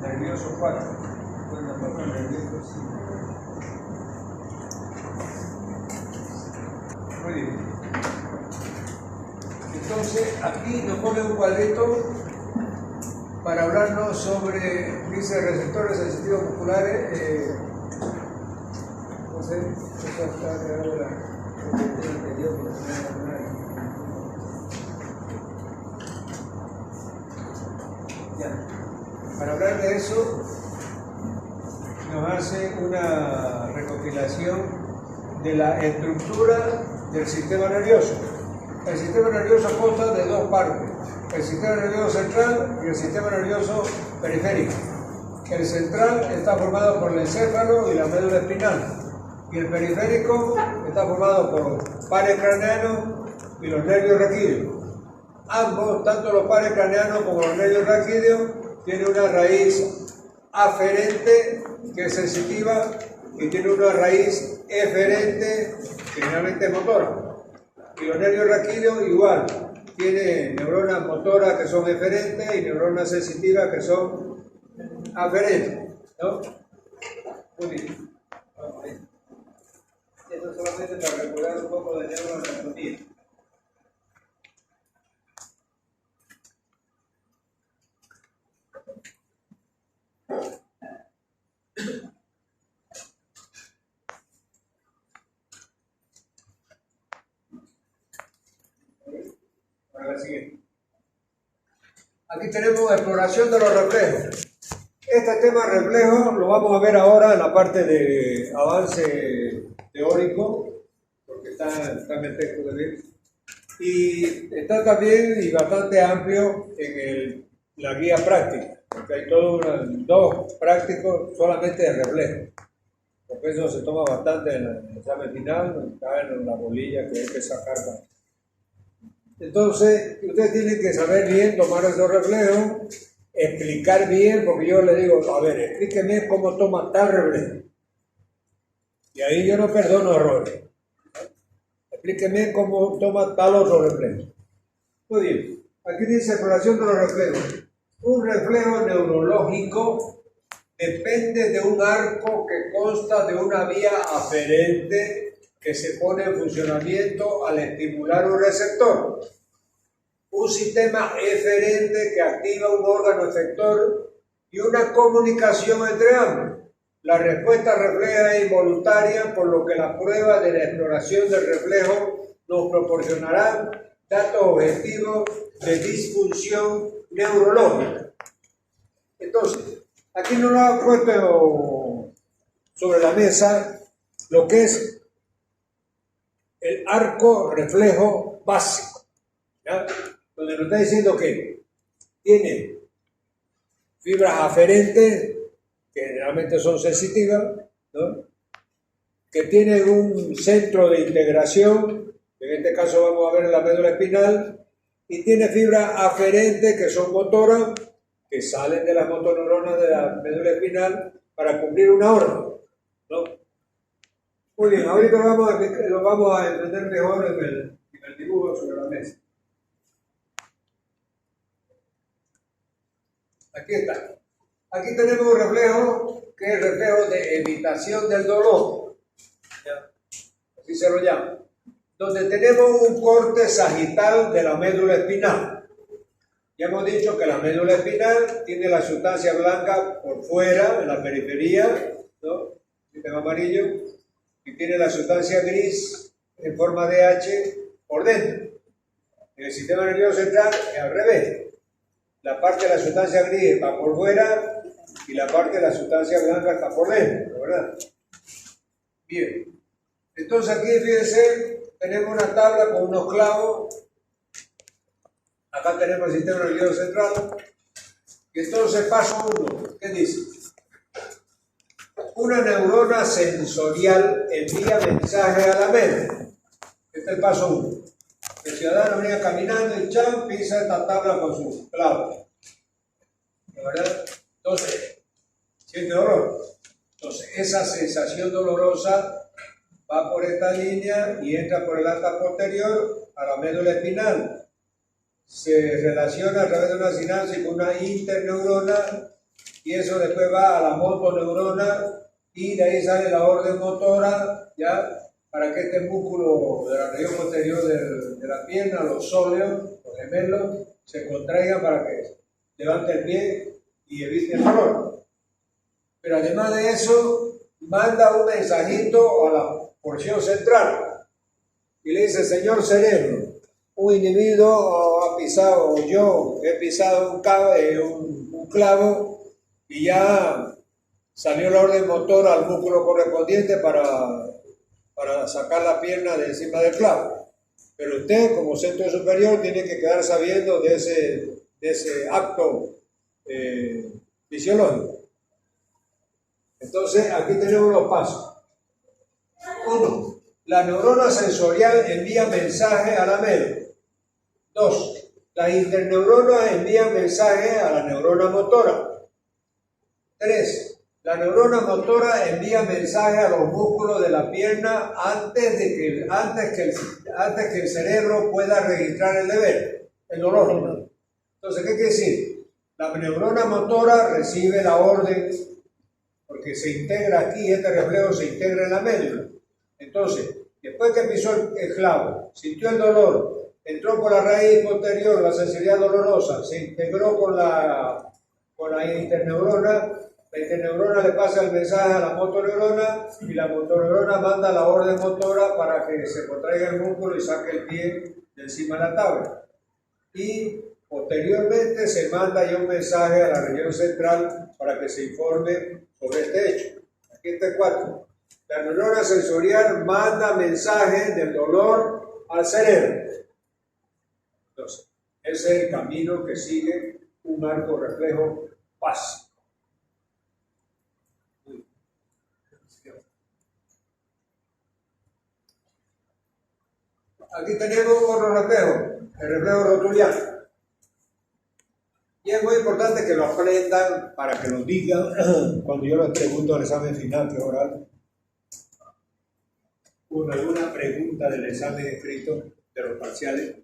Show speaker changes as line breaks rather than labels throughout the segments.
nervioso 4. Bueno, toca nervioso 5. Muy bien. Entonces, aquí nos pone un cuadrito para hablarnos sobre, dice, receptores sensitivos musculares. No sé, eso está creado la anterior, pero no hay. Ya. Para hablar de eso, nos hace una recopilación de la estructura del sistema nervioso. El sistema nervioso consta de dos partes, el sistema nervioso central y el sistema nervioso periférico. El central está formado por el encéfalo y la médula espinal, y el periférico está formado por pares craneanos y los nervios raquídeos. Ambos, tanto los pares craneanos como los nervios raquídeos, tienen una raíz aferente que es sensitiva y tiene una raíz eferente, generalmente motora. Y los nervios raquídeos igual, tienen neuronas motoras que son eferentes y neuronas sensitivas que son aferentes, ¿no? Muy bien. Esto solamente para recordar un poco de neuroanatomía. Para la siguiente. Aquí tenemos exploración de los reflejos. Este tema reflejo lo vamos a ver ahora en la parte de avance teórico, porque está en el texto de él. Y está también y bastante amplio en la guía práctica, porque hay dos prácticos solamente de reflejo. Porque eso se toma bastante en el examen final, caen en la bolilla que hay que sacar. Entonces, ustedes tienen que saber bien tomar esos reflejos, explicar bien, porque yo le digo, a ver, explíqueme cómo toma tal reflejo. Y ahí yo no perdono errores. Explíqueme cómo toma tal otro reflejo. Muy bien, aquí dice exploración de los reflejos. Un reflejo neurológico depende de un arco que consta de una vía aferente que se pone en funcionamiento al estimular un receptor. Un sistema eferente que activa un órgano efector y una comunicación entre ambos. La respuesta refleja es involuntaria, por lo que la prueba de la exploración del reflejo nos proporcionará datos objetivos de disfunción neurológica. Entonces, aquí nos lo ha puesto sobre la mesa lo que es el arco reflejo básico, ¿ya? Donde nos está diciendo que tiene fibras aferentes, que generalmente son sensitivas, ¿no? Que tienen un centro de integración, en este caso vamos a ver en la médula espinal, y tiene fibras aferentes que son motoras, que salen de las motoneuronas de la médula espinal para cumplir una orden, ¿no? Muy bien, ahorita lo vamos a entender mejor en el dibujo sobre la mesa. Aquí está. Aquí tenemos un reflejo que es el reflejo de evitación del dolor. ¿Ya? Así se lo llama. Donde tenemos un corte sagital de la médula espinal. Ya hemos dicho que la médula espinal tiene la sustancia blanca por fuera, en la periferia, ¿no? Sistema amarillo, y tiene la sustancia gris en forma de H por dentro. En el sistema nervioso central es al revés. La parte de la sustancia gris va por fuera y la parte de la sustancia blanca está por dentro, ¿verdad? Bien. Entonces aquí, fíjense, tenemos una tabla con unos clavos. Acá tenemos el sistema nervioso central. Y entonces paso 1, ¿qué dice? Una neurona sensorial envía mensaje a la mente. Este es el paso 1. El ciudadano venía caminando y chao, pisa esta tabla con su clavo. ¿Verdad? Entonces, siente dolor. Entonces, esa sensación dolorosa va por esta línea y entra por el alta posterior a la médula espinal. Se relaciona a través de una sinapsis con una interneurona y eso después va a la motoneurona y de ahí sale la orden motora, ya, para que este músculo de la región posterior de la pierna, los sóleos, los gemelos, se contraigan para que levante el pie y evite el dolor. Pero además de eso, manda un mensajito a la porción central y le dice: señor cerebro, un individuo ha pisado, o yo he pisado un clavo y ya salió la orden motora al músculo correspondiente para sacar la pierna de encima del clavo. Pero usted, como centro superior, tiene que quedar sabiendo de ese acto fisiológico. Entonces, aquí tenemos los pasos. 1. La neurona sensorial envía mensaje a la médula. 2. Las interneuronas envían mensaje a la neurona motora. 3. La neurona motora envía mensaje a los músculos de la pierna antes que el cerebro pueda registrar el deber, el dolor. Entonces, ¿qué quiere decir? La neurona motora recibe la orden porque se integra aquí, este reflejo se integra en la médula. Entonces, después que pisó el clavo, sintió el dolor, entró por la raíz posterior, la sensibilidad dolorosa, se integró con la interneurona. La interneurona le pasa el mensaje a la motoneurona y la motoneurona manda la orden motora para que se contraiga el músculo y saque el pie de encima de la tabla. Y posteriormente se manda ya un mensaje a la región central para que se informe sobre este hecho. Aquí está el 4. La neurona sensorial manda mensajes del dolor al cerebro. Entonces, ese es el camino que sigue un arco reflejo básico. Aquí tenemos otro reflejo, el reflejo rotuliano. Y es muy importante que lo aprendan para que lo digan cuando yo les pregunto al examen final, que es oral, alguna pregunta del examen escrito de los parciales.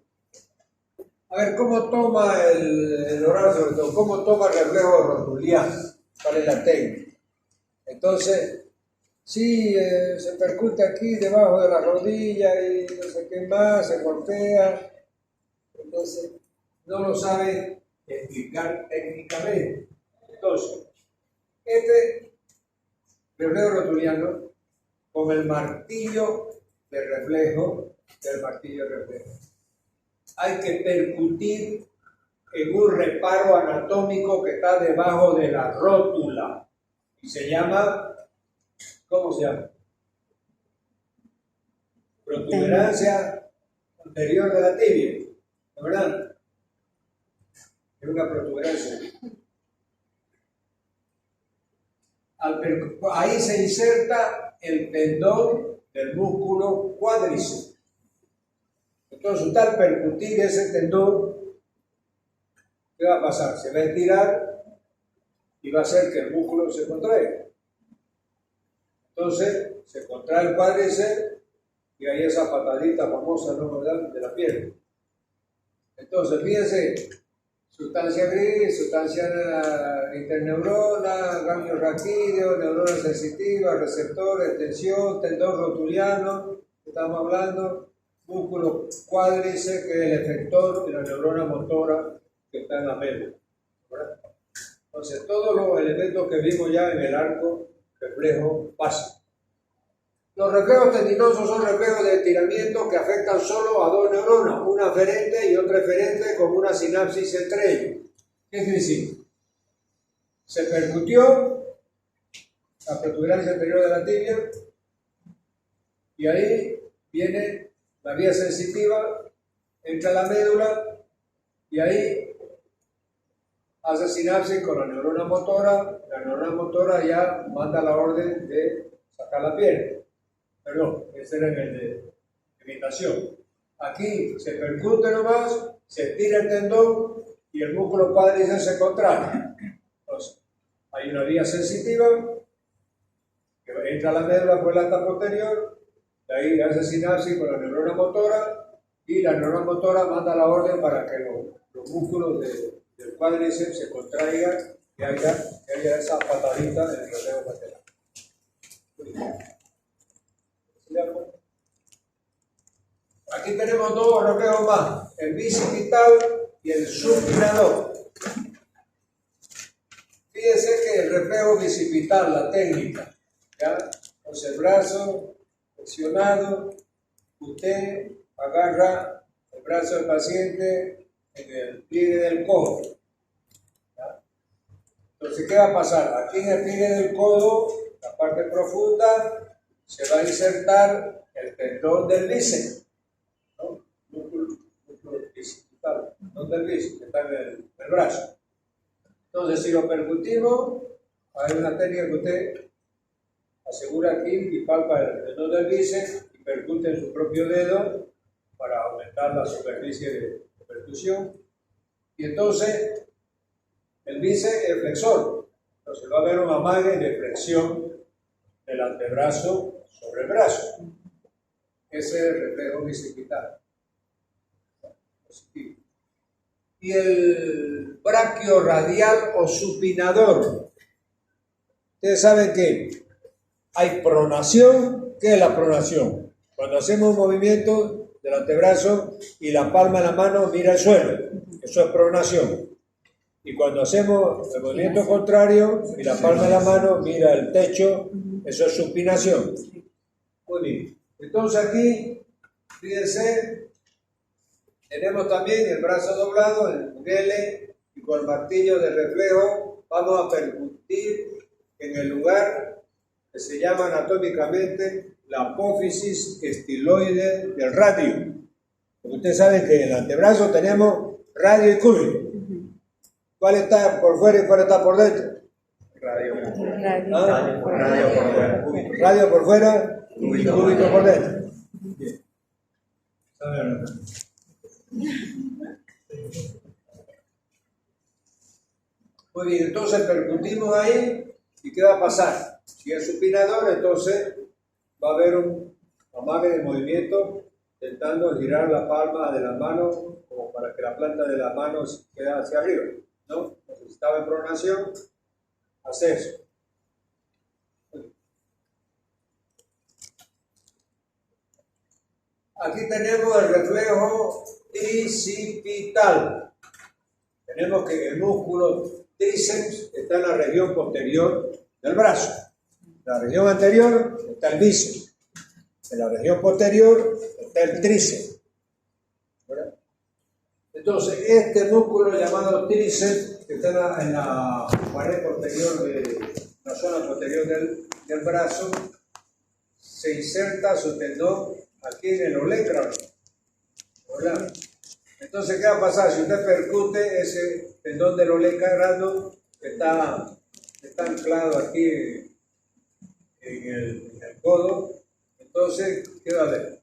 A ver, ¿cómo toma el oral, sobre todo? ¿Cómo toma el reflejo rotuliano? ¿Cuál es la técnica? Entonces, sí, se percute aquí debajo de la rodilla y no sé qué más, se golpea. Entonces, no lo sabe explicar técnicamente. Entonces, este reflejo rotuliano con el martillo de reflejo, hay que percutir en un reparo anatómico que está debajo de la rótula y se llama, ¿cómo se llama? Protuberancia anterior de la tibia, ¿no, verdad? Es una protuberancia. Ahí se inserta el tendón del músculo cuádriceps. Entonces, usted al percutir ese tendón, ¿qué va a pasar? Se va a estirar y va a hacer que el músculo se contraiga. Entonces, se contrae el cuádriceps y hay esa patadita famosa, ¿no? ¿Verdad? De la pierna. Entonces, fíjense, sustancia gris, sustancia interneurona, ganglio raquídeo, neurona sensitiva, receptores, tensión, tendón rotuliano, estamos hablando, músculo cuádriceps, que es el efector, y la neurona motora que está en la médula. ¿Verdad? Entonces, todos los elementos que vimos ya en el arco reflejo básico. Los reflejos tendinosos son reflejos de estiramiento que afectan solo a dos neuronas, una aferente y otra eferente con una sinapsis entre ellos. ¿Qué quiere decir? Se percutió la protuberancia anterior de la tibia y ahí viene la vía sensitiva, entra la médula y ahí hace sinapsis con la neurona motora ya manda la orden de sacar la pierna. Perdón, ese era el de imitación. Aquí se percute nomás, se estira el tendón y el músculo cuádriceps se contrae. Entonces, hay una vía sensitiva que entra a la médula por el acta posterior, de ahí hace sinapsis con la neurona motora y la neurona motora manda la orden para que los músculos del cuádriceps se contraigan que haya esa patadita en el reflejo lateral. Aquí tenemos dos reflejos más, el bicipital y el supinador. Fíjense que el reflejo bicipital, la técnica, ¿ya? Entonces el brazo flexionado, usted agarra el brazo del paciente en el pliegue del codo. ¿Ya? Entonces, ¿qué va a pasar? Aquí en el pliegue del codo, la parte profunda, se va a insertar el tendón del bíceps, ¿no? Músculo bicipital, tendón del bíceps, que está en el brazo. Entonces, si lo percutimos, hay una técnica que usted asegura aquí y palpa el tendón del bíceps y percute en su propio dedo para aumentar la superficie de percusión. Y entonces, el bíceps es flexor. Entonces, va a haber una amague de flexión del antebrazo sobre el brazo. Ese es el reflejo bicipital. Positivo. Y el braquiorradial o supinador. Ustedes saben que hay pronación. ¿Qué es la pronación? Cuando hacemos un movimiento del antebrazo y la palma de la mano mira el suelo, eso es pronación. Y cuando hacemos el movimiento contrario y la palma de la mano mira el techo, eso es supinación. Muy bien. Entonces aquí, fíjense, tenemos también el brazo doblado, el L, y con el martillo de reflejo vamos a percutir en el lugar que se llama anatómicamente la apófisis estiloide del radio. Porque ustedes saben que en el antebrazo tenemos radio y cúbito. ¿Cuál está por fuera y cuál está por dentro? Radio. ¿Ah? Radio por fuera. Radio por fuera y cúbito por dentro. Bien. Muy bien, entonces percutimos ahí y ¿qué va a pasar? Si es supinador, entonces va a haber un amague de movimiento intentando girar la palma de la mano como para que la planta de la mano quede hacia arriba, ¿no? Entonces, si estaba en pronación, hace eso. Aquí tenemos el reflejo tricipital. Tenemos que el músculo tríceps está en la región posterior del brazo. En la región anterior está el bíceps. En la región posterior está el tríceps. ¿Verdad? Entonces, este músculo llamado tríceps, que está en la pared posterior la zona posterior del brazo, se inserta su tendón aquí en el olecrano, ¿verdad? Entonces, ¿qué va a pasar? Si usted percute ese tendón del olecrano que está anclado aquí en el codo, entonces, ¿qué va a haber?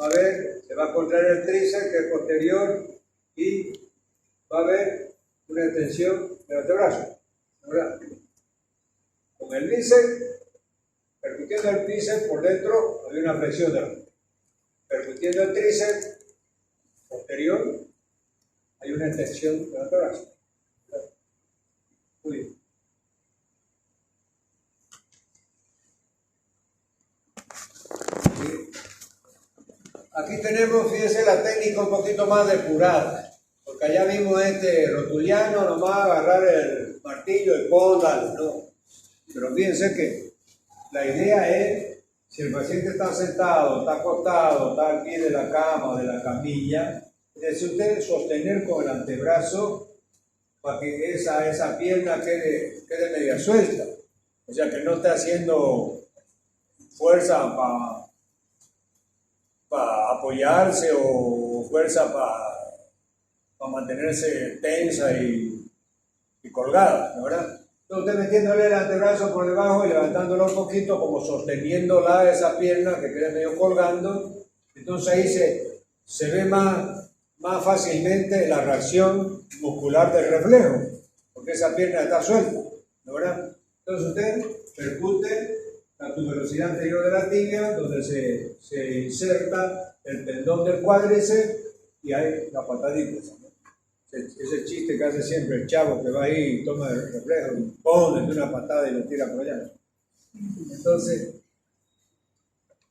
Va a haber, se va a contraer el tríceps que es posterior y va a haber una extensión del antebrazo, ¿verdad? Con el bíceps, percutiendo el bíceps por dentro, hay una flexión de la mente. Percutiendo el tríceps posterior, hay una extensión del antebrazo. Muy bien. Aquí tenemos, fíjense, la técnica un poquito más depurada, porque allá vimos rotuliano, nomás agarrar el martillo y póngalo, ¿no? Pero fíjense que la idea es, si el paciente está sentado, está acostado, está al pie de la cama o de la camilla, es usted sostener con el antebrazo para que esa pierna quede media suelta, o sea que no esté haciendo fuerza para apoyarse o fuerza para mantenerse tensa y colgada, ¿verdad? Entonces usted metiéndole el antebrazo por debajo y levantándolo un poquito, como sosteniéndola esa pierna que queda medio colgando, entonces ahí se ve más fácilmente la reacción muscular del reflejo, porque esa pierna está suelta, ¿verdad? Entonces usted percute la tuberosidad anterior de la tibia, donde se inserta el tendón del cuádriceps y hay la patadita. O Ese chiste que hace siempre el chavo que va ahí y toma el reflejo y pone de una patada y lo tira por allá. Entonces,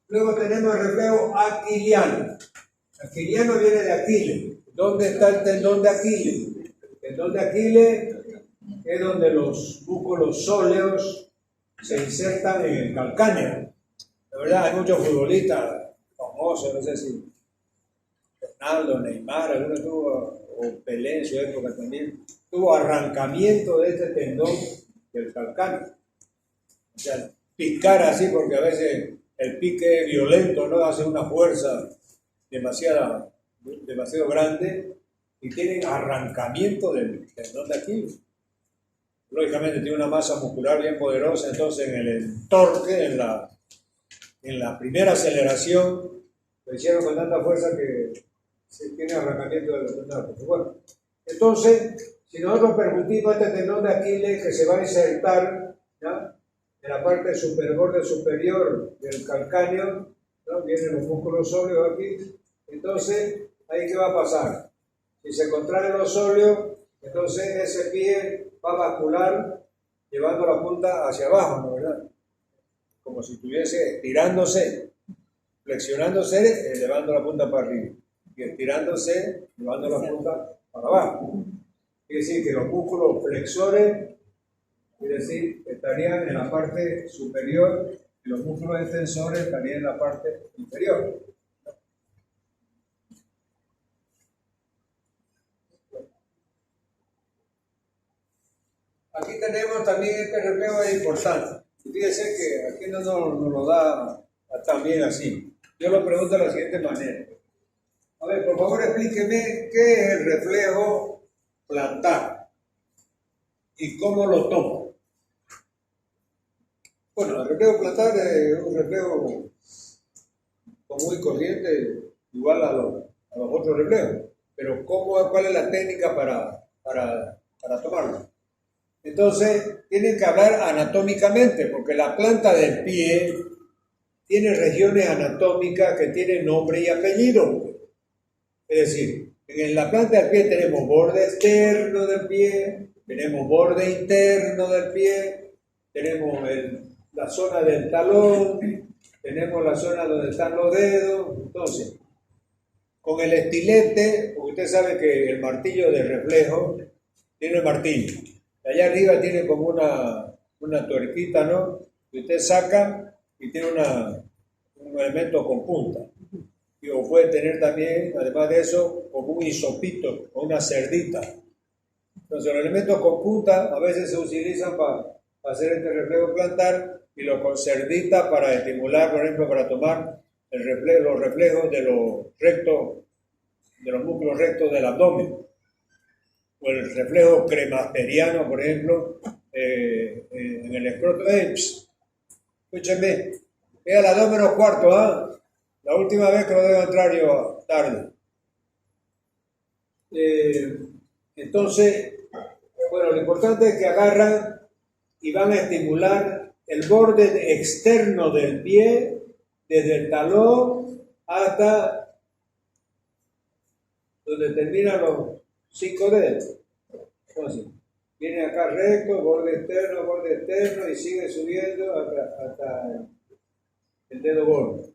luego tenemos el reflejo aquiliano. Aquiliano viene de Aquiles. ¿Dónde está el tendón de Aquiles? El tendón de Aquiles es donde los músculos sóleos se insertan en el calcáneo. La verdad, hay muchos futbolistas famosos, no sé si Ronaldo, Neymar, alguno tuvo, o Pelé en su época también, tuvo arrancamiento de este tendón del calcáneo. O sea, picar así, porque a veces el pique es violento, ¿no? Hace una fuerza demasiado grande y tienen arrancamiento del tendón de Aquiles. Lógicamente tiene una masa muscular bien poderosa, entonces en el torque, en la primera aceleración, lo hicieron con tanta fuerza que se tiene arrancamiento de los tendones. Bueno, entonces, si nosotros permitimos este tendón de Aquiles que se va a insertar, ¿ya?, en la parte borde superior del calcáneo, ¿no?, vienen los músculos sóleos aquí, entonces, ¿ahí qué va a pasar? Si se contraen los sóleos, entonces ese pie va a bascular llevando la punta hacia abajo, ¿no, verdad? Como si estuviese estirándose, flexionándose, elevando la punta para arriba, y estirándose, llevando la punta para abajo. Quiere decir que los músculos flexores, es decir, estarían en la parte superior y los músculos extensores estarían en la parte inferior. Aquí tenemos también este reflejo es importante. Fíjense que aquí no nos lo da tan bien así. Yo lo pregunto de la siguiente manera. A ver, por favor explíqueme qué es el reflejo plantar y cómo lo tomo. Bueno, el reflejo plantar es un reflejo común y corriente, igual a los otros reflejos. Pero ¿cuál es la técnica para tomarlo? Entonces, tienen que hablar anatómicamente, porque la planta del pie tiene regiones anatómicas que tienen nombre y apellido. Es decir, en la planta del pie tenemos borde externo del pie, tenemos borde interno del pie, tenemos la zona del talón, tenemos la zona donde están los dedos. Entonces, con el estilete, porque usted sabe que el martillo de reflejo tiene el martillo. Allá arriba tiene como una tuerquita, ¿no? Que usted saca y tiene un elemento con punta. O puede tener también, además de eso, como un hisopito o una cerdita. Entonces, los elementos con punta a veces se utilizan para hacer este reflejo plantar y los con cerdita para estimular, por ejemplo, para tomar los reflejos de los músculos rectos del abdomen. O el reflejo cremasteriano, por ejemplo, en el escroto. Escúchenme, es a las 2 menos cuarto, ¿ah? La última vez que lo debo entrar yo tarde. Entonces, bueno, lo importante es que agarran y van a estimular el borde externo del pie, desde el talón hasta donde terminan los 5 dedos. Entonces, viene acá recto, borde externo y sigue subiendo hasta el dedo gordo.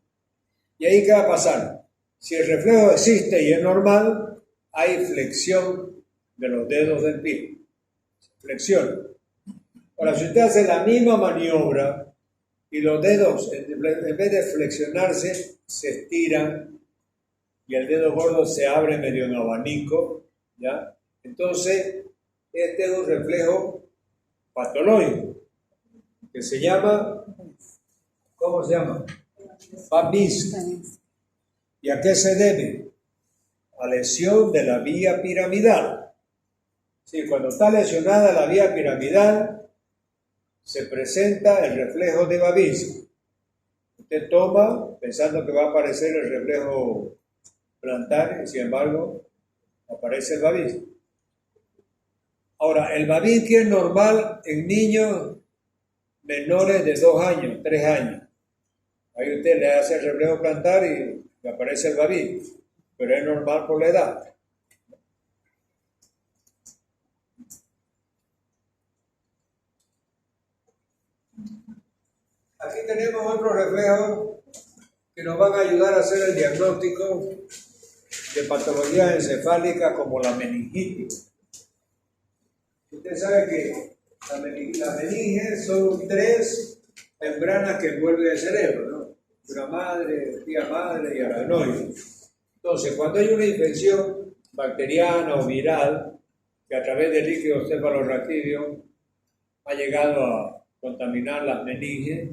¿Y ahí qué va a pasar? Si el reflejo existe y es normal, hay flexión de los dedos del pie. Flexión. Ahora, si usted hace la misma maniobra y los dedos, en vez de flexionarse, se estiran y el dedo gordo se abre medio en abanico, ¿ya? Entonces, este es un reflejo patológico que se llama, ¿cómo se llama? Babinski. ¿Y a qué se debe? A lesión de la vía piramidal. Sí, cuando está lesionada la vía piramidal, se presenta el reflejo de Babinski. Usted toma pensando que va a aparecer el reflejo plantar y sin embargo aparece el Babinski. Ahora, el Babinski es normal en niños menores de 2 años, 3 años. Ahí usted le hace el reflejo plantar y le aparece el Babinski, pero es normal por la edad. Aquí tenemos otro reflejo que nos van a ayudar a hacer el diagnóstico de patologías encefálicas como la meningitis. Usted sabe que las meninges son 3 membranas que envuelven el cerebro, ¿no? Una madre, tía madre y aracnoide. Entonces, cuando hay una infección bacteriana o viral que a través del líquido cefalorraquídeo ha llegado a contaminar las meninges,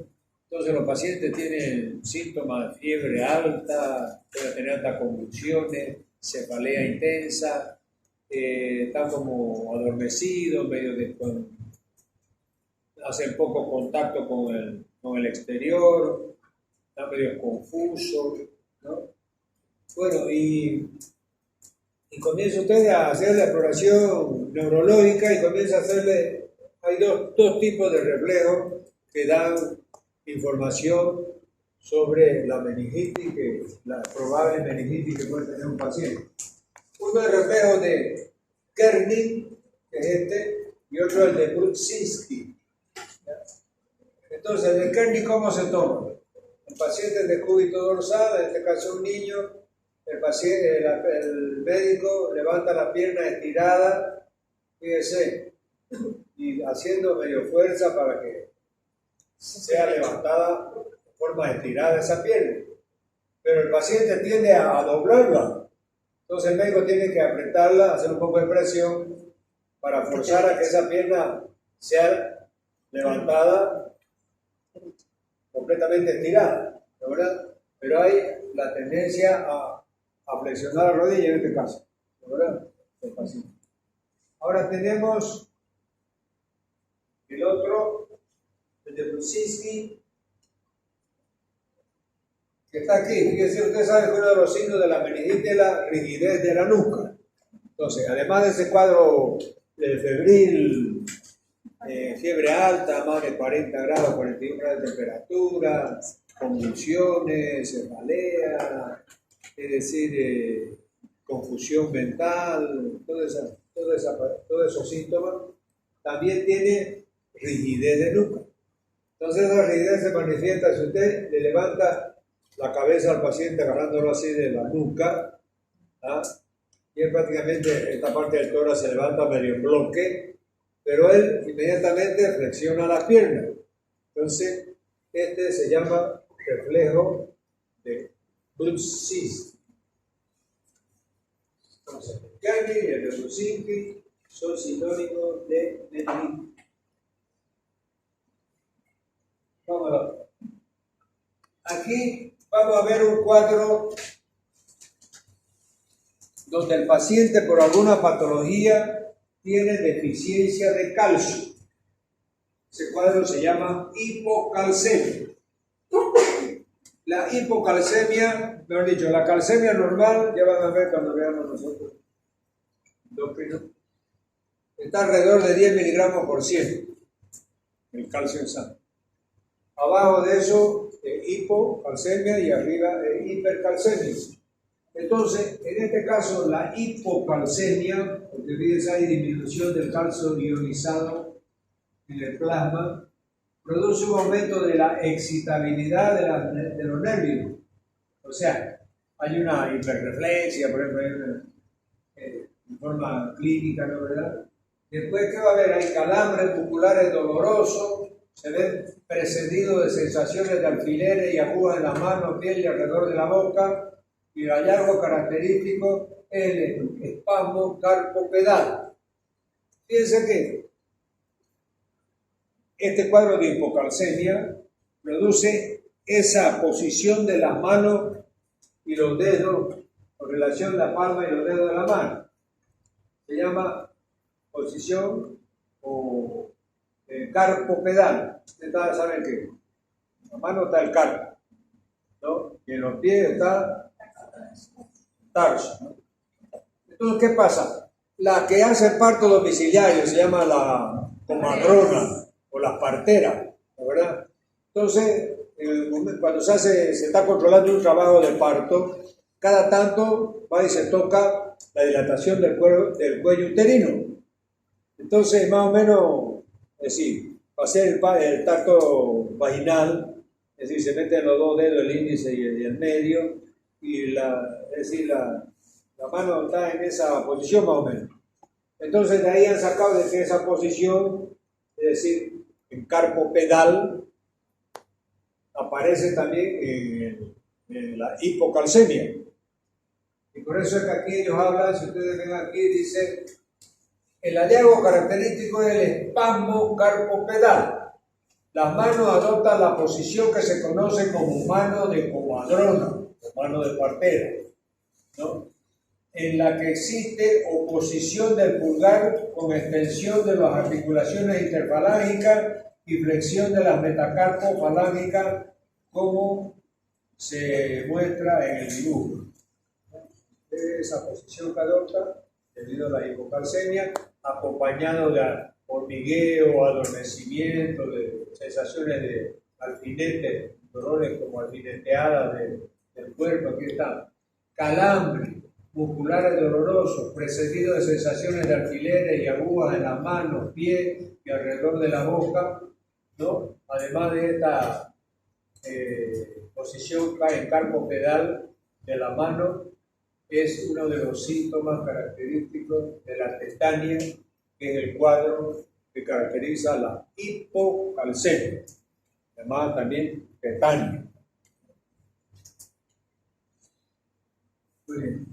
entonces los pacientes tienen síntomas de fiebre alta, pueden tener hasta convulsiones, cefalea intensa, están como adormecidos, hacen poco contacto con el exterior, están medio confusos, ¿no? Bueno, y comienza usted a hacer la exploración neurológica y comienza a hacerle, hay dos tipos de reflejos que dan información sobre la meningitis, la probable meningitis que puede tener un paciente. Uno es el reflejo de Kerning, que es este, y otro el de Brudzinski. Entonces, el de Kerning, ¿cómo se toma? El paciente es de cúbito dorsal, en este caso un niño, el médico levanta la pierna estirada, fíjese, y haciendo medio fuerza para que sea levantada de forma estirada esa pierna. Pero el paciente tiende a doblarla. Entonces el médico tiene que apretarla, hacer un poco de presión para forzar a que esa pierna sea levantada completamente estirada, ¿no, verdad? Pero hay la tendencia a flexionar la rodilla en este caso, ¿no, verdad? Ahora tenemos el otro, el de Brudzinski, que está aquí. Fíjense, usted sabe que uno de los signos de la meningitis es la rigidez de la nuca. Entonces, además de ese cuadro febril, fiebre alta, más de 40 grados, 41 grados de temperatura, convulsiones, cefalea, es decir, confusión mental, todos esos síntomas, también tiene rigidez de nuca. Entonces esa rigidez se manifiesta si usted le levanta la cabeza al paciente agarrándolo así de la nuca, ¿ah? Y él prácticamente esta parte del tórax se levanta medio en bloque, pero él inmediatamente flexiona las piernas. Entonces este se llama reflejo de Brudzinski. Entonces, el Kerning y el de Brudzinski son sinónimos de meningitis. Vamos a ver. Aquí vamos a ver un cuadro donde el paciente por alguna patología tiene deficiencia de calcio. Ese cuadro se llama hipocalcemia. La hipocalcemia, mejor dicho, la calcemia normal, ya van a ver cuando veamos nosotros, está alrededor de 10 miligramos por 100 el calcio en sangre. Abajo de eso, hipocalcemia y arriba hipercalcemia. Entonces, en este caso, la hipocalcemia, porque fíjense, hay disminución del calcio ionizado en el plasma, produce un aumento de la excitabilidad de los nervios. O sea, hay una hiperreflexia, por ejemplo, hay una, en forma clínica, ¿no, verdad? Después, ¿qué va a haber? Hay calambres musculares dolorosos, se ven precedidos de sensaciones de alfileres y agujas en las manos, piel y alrededor de la boca, y el hallazgo característico es el espasmo carpopedal. Fíjense que este cuadro de hipocalcemia produce esa posición de las manos y los dedos, con relación a la palma y los dedos de la mano. Se llama posición o carpopedal. Ustedes saben que en la mano está el carpo, ¿no? Y en los pies está tarso, ¿no? Entonces, ¿qué pasa? La que hace el parto domiciliario se llama la comadrona o las parteras, ¿no, verdad? Entonces, cuando se está controlando un trabajo de parto, cada tanto va y se toca la dilatación del cuello uterino. Entonces, más o menos, es decir, para hacer el tacto vaginal, es decir, se meten los dos dedos, el índice y el medio, y es decir, la mano está en esa posición más o menos. Entonces de ahí han sacado de que esa posición, es decir, en carpo pedal, aparece también en la hipocalcemia. Y por eso es que aquí ellos hablan, si ustedes ven aquí, dice, el hallazgo característico es el espasmo carpopedal. Las manos adoptan la posición que se conoce como mano de comadrona, o mano de partera, ¿no? En la que existe oposición del pulgar con extensión de las articulaciones interfalángicas y flexión de las metacarpofalángicas, como se muestra en el dibujo. Esa posición que adopta, debido a la hipocalcemia, acompañado de hormigueo, adormecimiento, de sensaciones de alfinete, dolores como alfineteadas del cuerpo, aquí están, calambre, musculares dolorosos, precedidos de sensaciones de alfileres y agujas en las manos, pies y alrededor de la boca, ¿no? Además de esta posición en carpo pedal de la mano, es uno de los síntomas característicos de la tetania, que es el cuadro que caracteriza la hipocalcemia, llamada también tetania. Muy bien.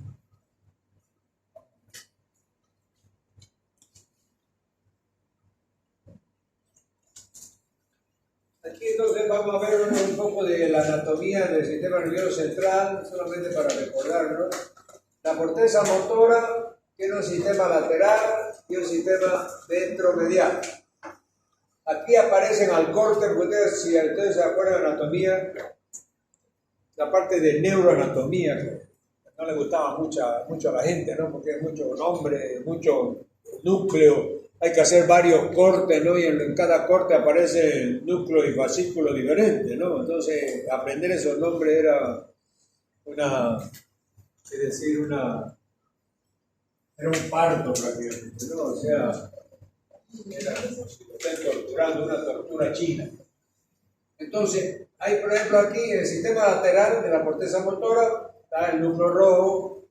Aquí entonces vamos a ver un poco de la anatomía del sistema nervioso central, solamente para recordarlo. La corteza motora tiene un sistema lateral y un sistema ventromedial. Aquí aparecen al corte, porque si ustedes se acuerdan de anatomía, la parte de neuroanatomía, que no le gustaba mucho a la gente, ¿no? Porque hay mucho nombre, mucho núcleo, hay que hacer varios cortes, ¿no? Y en cada corte aparece el núcleo y fascículo diferente, ¿no? Entonces, aprender esos nombres era era un parto prácticamente, ¿no? O sea, era como si lo estén torturando, una tortura china. Entonces, hay por ejemplo aquí en el sistema lateral de la corteza motora, está el núcleo rojo,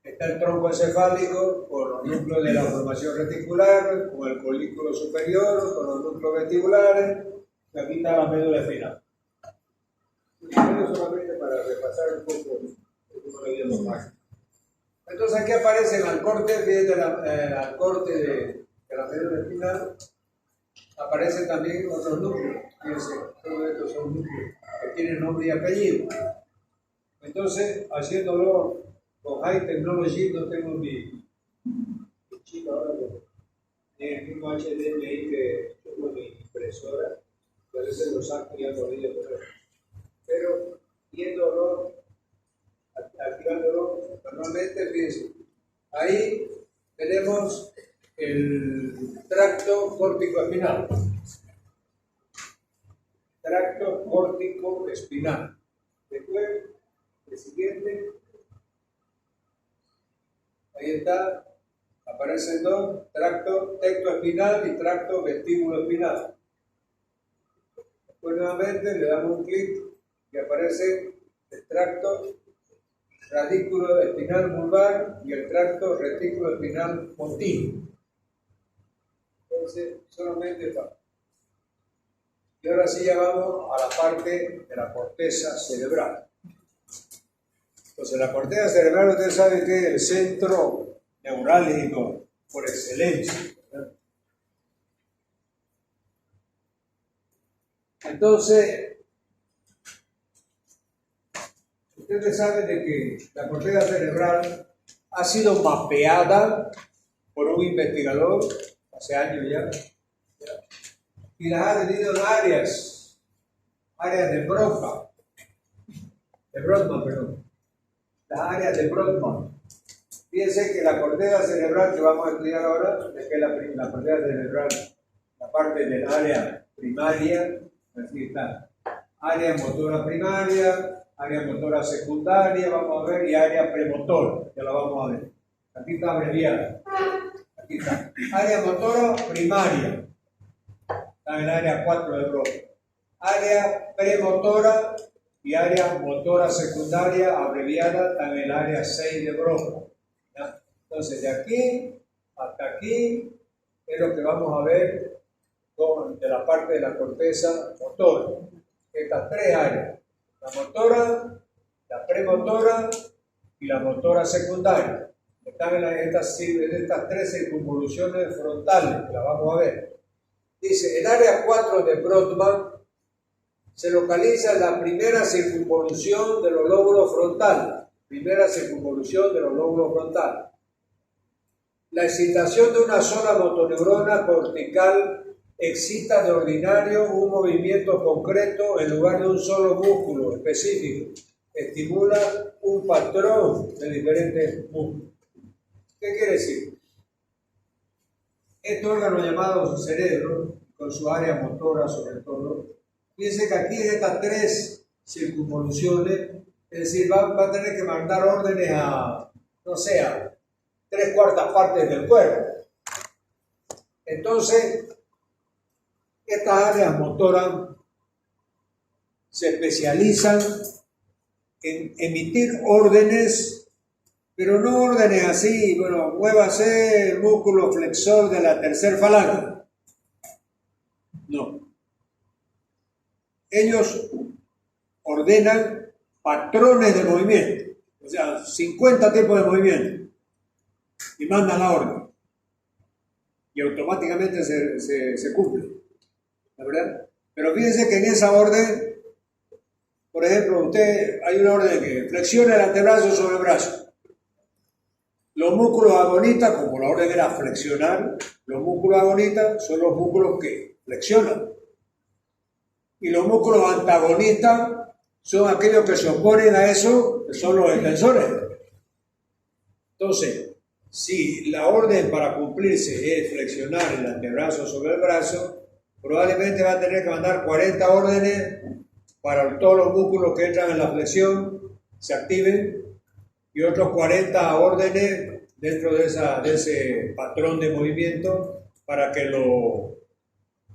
está el tronco encefálico, con los núcleos de la formación reticular, con el folículo superior, con los núcleos vestibulares, y aquí está la médula espinal. Primero solamente para repasar un poco cómo lo vimos más. Entonces aquí aparecen al corte, fíjate al corte de la médula espinal, aparecen también otros núcleos. Fíjense, todos estos son núcleos que tienen nombre y apellido. Entonces, haciéndolo con high technology, no tengo mi chico ahora, en el mismo HDMI que tengo mi impresora, que a veces lo saco y hago vídeo por él. Pero viéndolo, activándolo manualmente, fíjense, ahí tenemos el tracto córtico-espinal. Tracto córtico-espinal. Después, el siguiente, ahí está, aparecen dos, tracto tectoespinal y tracto vestíbulo-espinal. Después nuevamente le damos un clic y aparece el tracto radículo espinal vulvar y el tracto retículo espinal continuo. Entonces, solamente está. Y ahora sí ya vamos a la parte de la corteza cerebral. Entonces, la corteza cerebral, ustedes saben que es el centro neurálgico por excelencia, ¿verdad? Entonces, ustedes saben de que la corteza cerebral ha sido mapeada por un investigador hace años ya, y las ha dividido en áreas de Brodmann, las áreas de Brodmann. Fíjense que la corteza cerebral que vamos a estudiar ahora, es que la corteza cerebral, la parte del área primaria, así está, área motora primaria, área motora secundaria, vamos a ver, y área premotora, ya la vamos a ver. Aquí está abreviada. Aquí está. Área motora primaria. está en el área 4 de Broca. Área premotora y área motora secundaria abreviada está en el área 6 de Broca. ¿Ya? Entonces, de aquí hasta aquí es lo que vamos a ver de la parte de la corteza motora. Estas tres áreas, la motora, la premotora y la motora secundaria, están en estas tres circunvoluciones frontales, que las vamos a ver. Dice, el área 4 de Brodmann se localiza en la primera circunvolución de los lóbulos frontales. Primera circunvolución de los lóbulos frontales. La excitación de una sola motoneurona cortical excita de ordinario un movimiento concreto en lugar de un solo músculo específico. Estimula un patrón de diferentes músculos. ¿Qué quiere decir? Este órgano llamado cerebro, con su área motora sobre todo, fíjense que aquí en estas tres circunvoluciones, es decir, va a tener que mandar órdenes a, no sé, a 3/4 partes del cuerpo. Entonces, estas áreas motoras se especializan en emitir órdenes, pero no órdenes así, bueno, muévase el músculo flexor de la tercer falange. No. Ellos ordenan patrones de movimiento, o sea, 50 tipos de movimiento, y mandan la orden. Y automáticamente se cumple, ¿la verdad? Pero fíjense que en esa orden, por ejemplo, hay una orden que flexiona el antebrazo sobre el brazo. Los músculos agonistas, como la orden era flexionar, los músculos agonistas son los músculos que flexionan. Y los músculos antagonistas son aquellos que se oponen a eso, que son los extensores. Entonces, si la orden para cumplirse es flexionar el antebrazo sobre el brazo, probablemente va a tener que mandar 40 órdenes para todos los músculos que entran en la flexión se activen y otros 40 órdenes dentro de ese patrón de movimiento para que los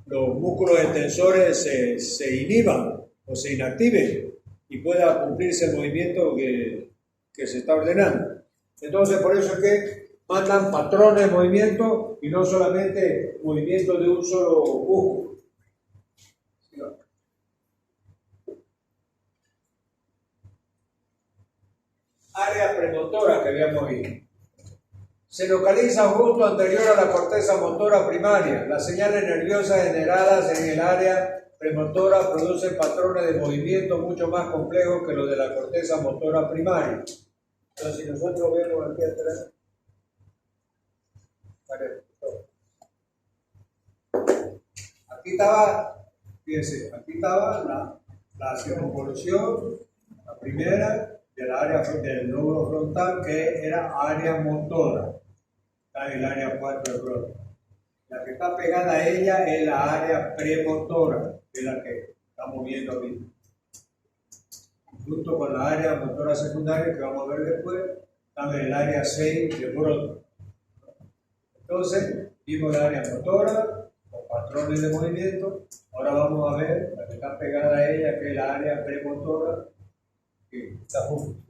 músculos extensores se inhiban o se inactiven y pueda cumplirse el movimiento que se está ordenando. Entonces, por eso es que mandan patrones de movimiento y no solamente movimiento de un solo músculo. Área premotora que habíamos visto. Se localiza justo anterior a la corteza motora primaria. Las señales nerviosas generadas en el área premotora producen patrones de movimiento mucho más complejos que los de la corteza motora primaria. Entonces, si nosotros vemos aquí atrás, aquí estaba, fíjense, aquí estaba la circunvolución, la primera, del área del lóbulo frontal, que era área motora, está en el área 4 de Broca. La que está pegada a ella es la área premotora, que es la que estamos viendo ahorita. Junto con la área motora secundaria, que vamos a ver después, está en el área 6 de Broca. Entonces, vimos el área motora, los patrones de movimiento. Ahora vamos a ver la que está pegada a ella, que es la área premotora, que está junto.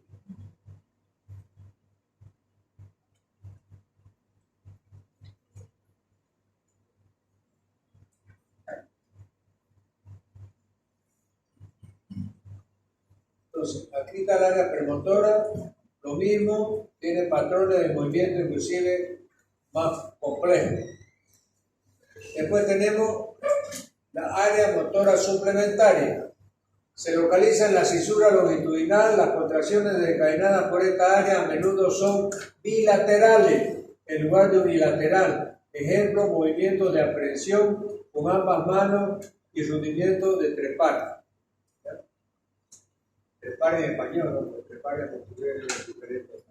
Entonces, aquí está el área premotora, lo mismo, tiene patrones de movimiento inclusive más complejos. Después tenemos la área motora suplementaria. Se localiza en la cisura longitudinal. Las contracciones desencadenadas por esta área a menudo son bilaterales en lugar de unilateral. Ejemplo, movimientos de aprehensión con ambas manos y hundimiento de trepar. Trepar en español, ¿no? Trepar en portugués es diferente.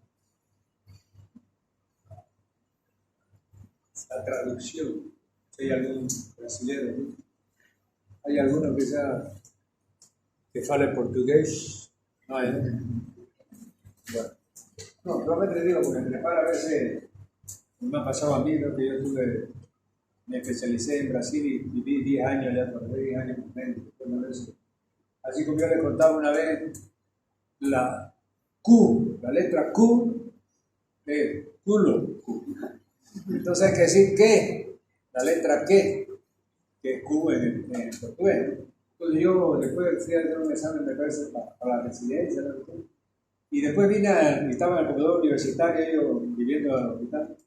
La traducción. Si hay algún brasileño, ¿no? ¿Hay alguno que fale portugués? No hay, ¿no? Bueno. No, realmente digo, porque trepar a veces me ha pasado a mí, ¿no? Que yo tuve me especialicé en Brasil y viví 10 años allá, por 10 años con eso. Así como yo le contaba una vez, la Q, la letra Q, es culo. Entonces hay que decir que, la letra que es Q en portugués, ¿no? Entonces yo después fui a hacer un examen, me parece, para la residencia, ¿no? Y después estaba en el comedor universitario, yo viviendo en el hospital,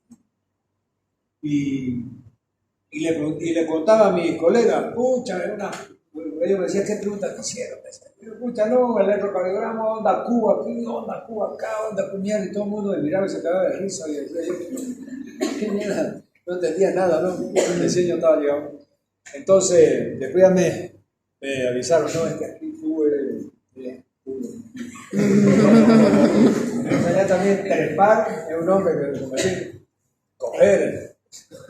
y le contaba a mis colegas, pucha, ellos me decían, ¿qué pregunta te hicieron? Pero, pucha, no, el electrocardiograma, onda Q aquí, onda Q acá, onda puñal, y todo el mundo me miraba y se cagaba de risa, y decía yo, ¿qué mierda? No entendía nada, ¿no? El diseño estaba llegando. Entonces, después ya me avisaron, no, es que aquí Q es allá también trepar es un hombre que, como decir, coger,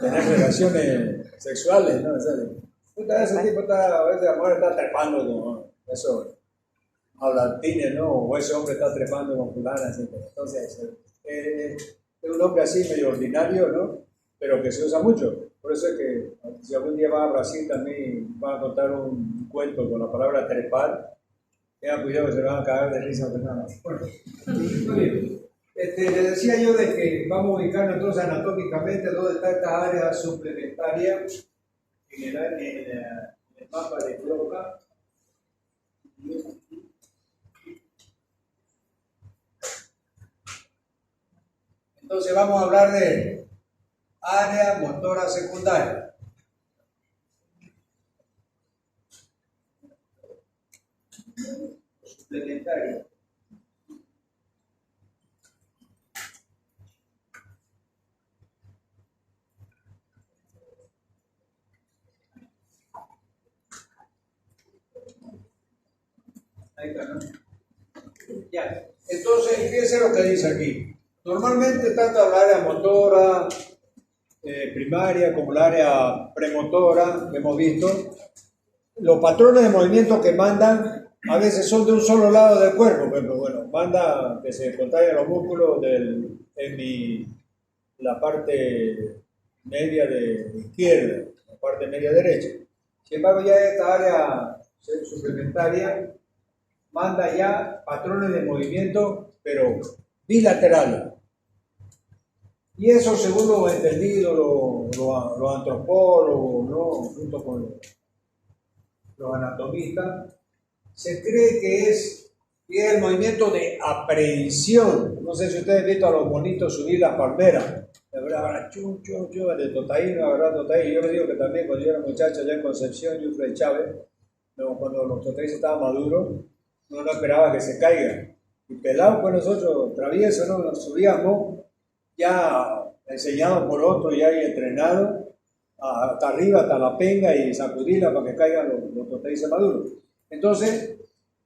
tener relaciones sexuales, ¿no? Ese tipo está, a veces la mujer está trepando con eso, hablantines, ¿no? O ese hombre está trepando con fulana, etc. Entonces, es un hombre así medio ordinario, ¿no? Pero que se usa mucho. Por eso es que si algún día va a Brasil también va a contar un cuento con la palabra trepar. Tengan cuidado que se van a cagar de risa de nada. Bueno, muy bien. Les decía yo de que vamos a ubicar entonces anatómicamente dónde está esta área suplementaria en el mapa de Broca. Entonces vamos a hablar de área motora secundaria. Suplementaria. Ahí está, ¿no? Ya. Entonces, fíjense lo que dice aquí. Normalmente tanto el área motora primaria como el área premotora que hemos visto, los patrones de movimiento que mandan a veces son de un solo lado del cuerpo, pero bueno, manda que se contraigan los músculos la parte media de izquierda, la parte media derecha. Sin embargo, ya esta área suplementaria manda ya patrones de movimiento, pero bilaterales. Y eso, según lo entendido, los antropólogos, ¿no? Junto con los anatomistas, se cree que es el movimiento de aprehensión. No sé si ustedes han visto a los monitos subir las palmeras. La verdad, de Totaí, la verdad, Totaí. Yo les digo que también cuando yo era muchacho allá en Concepción, yo fui Chávez, cuando los Totaí estaban maduros, uno no esperaba que se caigan. Y pelados, pues nosotros, traviesos, ¿no? Nos subíamos ya enseñados por otros, ya y entrenados, hasta arriba, hasta la penga y sacudirla para que caigan los Totaíes maduros. Entonces,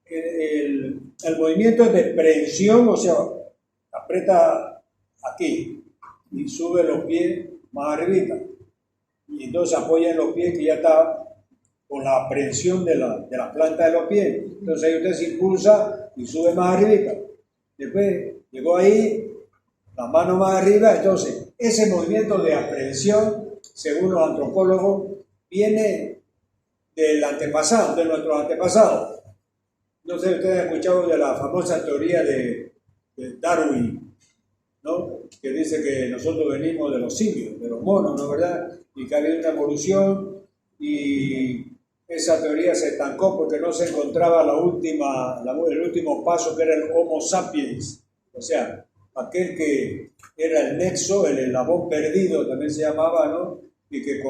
el movimiento es de prensión, o sea, aprieta aquí y sube los pies más arribita. Y entonces apoya en los pies que ya está con la prensión de la planta de los pies. Entonces ahí usted se impulsa y sube más arribita. Después llegó ahí, la mano más arriba. Entonces ese movimiento de aprehensión, según los antropólogos, viene del antepasado, de nuestros antepasados. No sé si ustedes han escuchado de la famosa teoría de Darwin, ¿no? Que dice que nosotros venimos de los simios, de los monos, ¿no es verdad? Y que ha habido una evolución y esa teoría se estancó porque no se encontraba el último paso, que era el Homo sapiens, o sea, aquel que era el nexo, el eslabón perdido también se llamaba, ¿no? Y que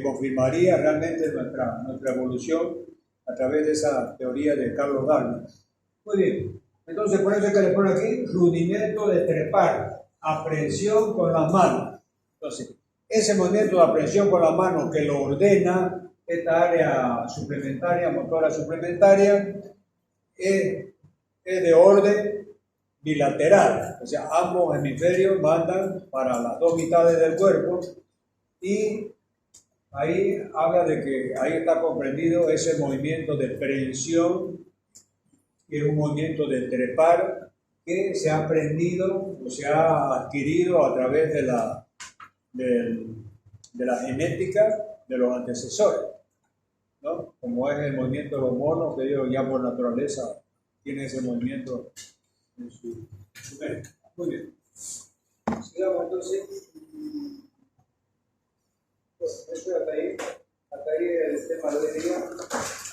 confirmaría realmente nuestra evolución a través de esa teoría de Carlos Darwin. Muy bien, entonces por eso es que le pone aquí rudimento de trepar, aprehensión con las manos. Entonces, ese movimiento de aprehensión con las manos que lo ordena esta área suplementaria, motora suplementaria, es de orden bilateral, o sea, ambos hemisferios mandan para las dos mitades del cuerpo y ahí habla de que ahí está comprendido ese movimiento de prensión, que es un movimiento de trepar que se ha aprendido o se ha adquirido a través del
de la genética de los antecesores, ¿no? Como es el movimiento de los monos, que ellos ya por naturaleza tienen ese movimiento en su mente. Muy bien. Sigamos entonces. Pues eso hasta ahí el tema de hoy día.